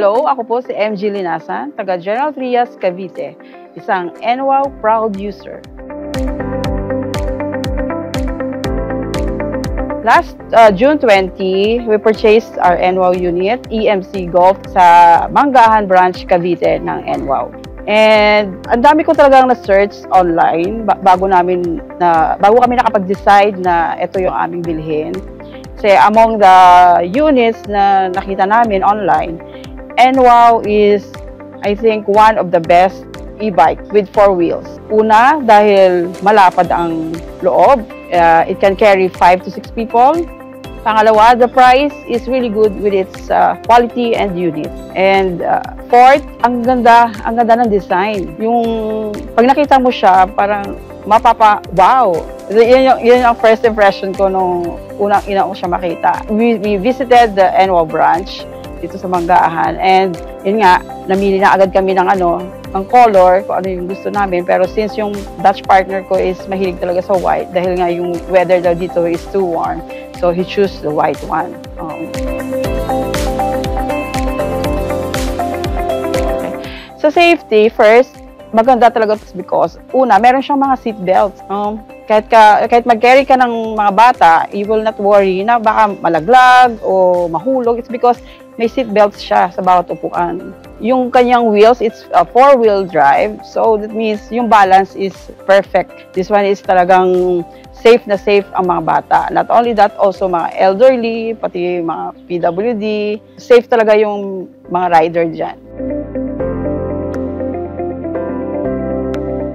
Hello, ako po si MG Linasan, taga General Trias, Cavite, isang NWOW proud user. Last June 20, we purchased our NWOW unit, EMC Golf, sa Manggahan Branch, Cavite ng NWOW. And ang dami ko talagang na-search online bago kami nakapag-decide na ito yung aming bilhin. Kasi among the units na nakita namin online, NWOW is, I think, one of the best e-bike with 4 wheels. Una, dahil malapad ang loob. It can carry 5 to 6 people. Pangalawa, the price is really good with its quality and unit. And fourth, ang ganda ng design. Yung pag nakita mo siya, parang wow! Yun yung first impression ko nung unang-ina ko siya makita. We visited the NWOW branch dito sa Manggahan, and yun nga, namili na agad kami ng color, kung ano yung gusto namin. Pero since yung Dutch partner ko is mahilig talaga sa white, dahil nga yung weather daw dito is too warm, so he chose the white one. Okay. So safety, first, maganda talaga because, una, meron siyang mga seat belts. Kahit mag-carry ka ng mga bata, you will not worry na baka malaglag o mahulog. It's because may seat belts siya sa bawat upuan. Yung kanyang wheels, it's a 4-wheel drive. So that means yung balance is perfect. This one is talagang safe na safe ang mga bata. Not only that, also mga elderly, pati mga PWD. Safe talaga yung mga rider dyan.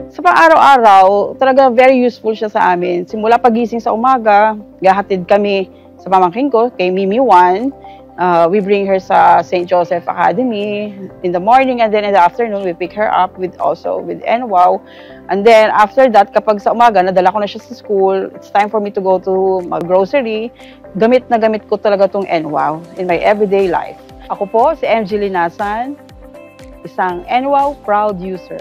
Sa pang-araw-araw, talaga very useful siya sa amin. Simula pagising sa umaga, gahatid kami sa pamangkin ko, kay Mimi 1. We bring her sa St. Joseph Academy in the morning, and then in the afternoon, we pick her up with NWOW. And then after that, kapag sa umaga, nadala ko na siya sa school, it's time for me to go to mag-grocery. Gamit na gamit ko talaga tong NWOW in my everyday life. Ako po si MG Linasan, isang NWOW proud user.